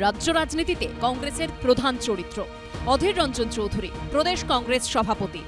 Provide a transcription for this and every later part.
রাজ্য রাজনীতিতে কংগ্রেসের প্রধান চরিত্র। অধীর রঞ্জন চৌধুরী প্রদেশ কংগ্রেস সভাপতি।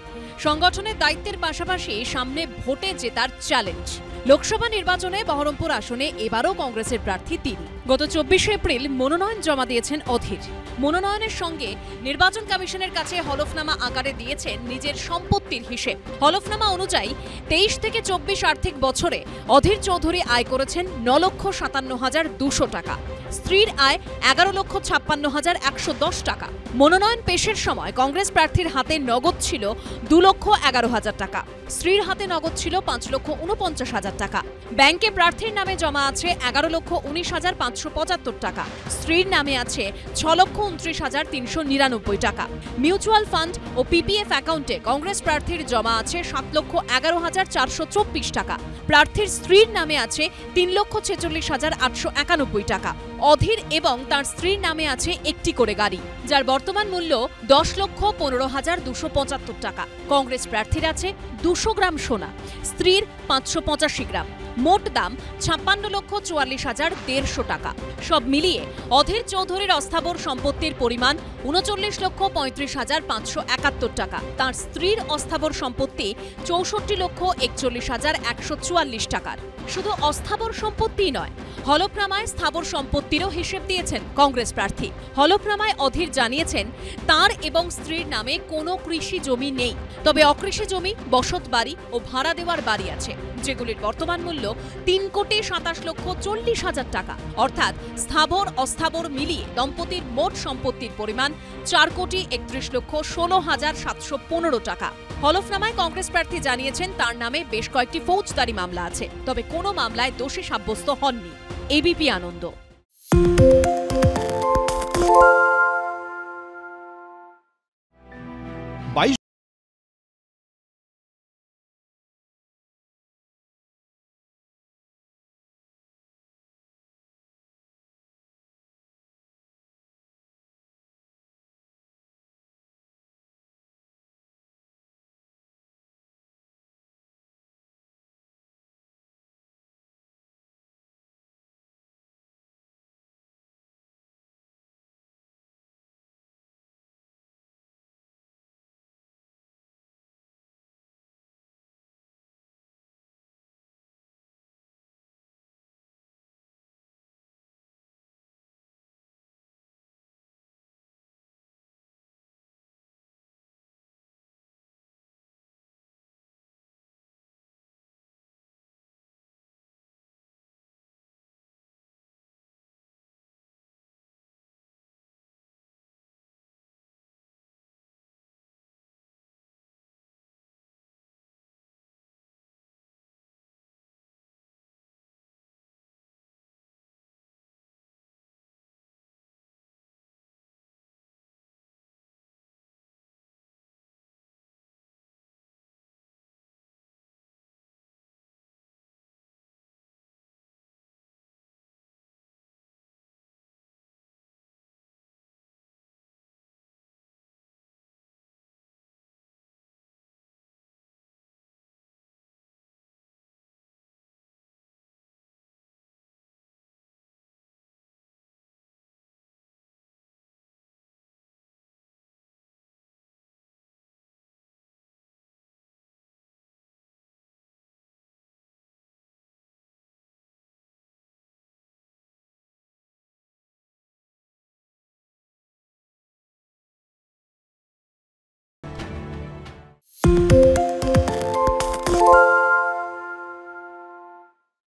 সংগঠনের দায়িত্বের পাশাপাশি সামনে ভোটে জেতার চ্যালেঞ্জ। লোকসভা নির্বাচনে বহরমপুর আসনে এবারও কংগ্রেসের প্রার্থী তিনি। গত 24 এপ্রিল মনোনয়ন জমা দিয়েছেন অধীর। মনোনয়নের সঙ্গে নির্বাচন কমিশনের কাছে হলফনামা আকারে দিয়েছেন নিজের সম্পত্তির হিসেব। হলফনামা অনুযায়ী 23 থেকে 24 আর্থিক বছরে অধীর চৌধুরী আয় করেছেন 9,57,200 টাকা। স্ত্রীর আয় 11,56,110 টাকা। মনোনয়ন পেশের সময় কংগ্রেস প্রার্থীর হাতে নগদ ছিল 2,11,000 টাকা। স্ত্রীর হাতে নগদ ছিল 5,49,000 টাকা। ব্যাংকে প্রার্থীর নামে জমা আছে 11,19,575 টাকা। স্ত্রীর নামে আছে 6,29,399 টাকা। মিউচুয়াল ফান্ড ও পিপিএফ অ্যাকাউন্টে কংগ্রেস প্রার্থীর জমা আছে 7,11,424 টাকা। প্রার্থীর স্ত্রীর নামে আছে 3,46,891 টাকা। অধীর এবং তার স্ত্রীর নামে আছে একটি করে গাড়ি, যার বর্তমান মূল্য 10,15,275 টাকা। কংগ্রেস প্রার্থীর আছে 200 গ্রাম সোনা, স্ত্রীর 585 গ্রাম। মোট দাম 56,44,150 টাকা। সব মিলিয়ে অধীর চৌধুরীর অস্থাবর সম্পত্তির পরিমাণ 39,35,571 টাকা। তার স্ত্রীর অস্থাবর সম্পত্তি 64,41,144 টাকার। শুধু অস্থাবর সম্পত্তিই নয়, হলফনামায় স্থাবর সম্পত্তিরও হিসেব দিয়েছেন কংগ্রেস প্রার্থী। হলফনামায় অধীর জানিয়েছেন তার এবং স্ত্রীর নামে কোনো কৃষি জমি নেই, তবে অকৃষি জমি, বসত বাড়ি ও ভাড়া দেওয়ার বাড়ি আছে, যেগুলির বর্তমান মূল্য 3,27,40,000 টাকা। অর্থাৎ স্থাবর অস্থাবর মিলিয়ে দম্পতির মোট সম্পত্তির পরিমাণ 4,31,16,715 টাকা। হলফনামায় কংগ্রেস প্রার্থী জানিয়েছেন তার নামে বেশ কয়েকটি ফৌজদারি মামলা আছে, তবে কোনো মামলায় দোষী সাব্যস্ত হননি। ABP Ananda. you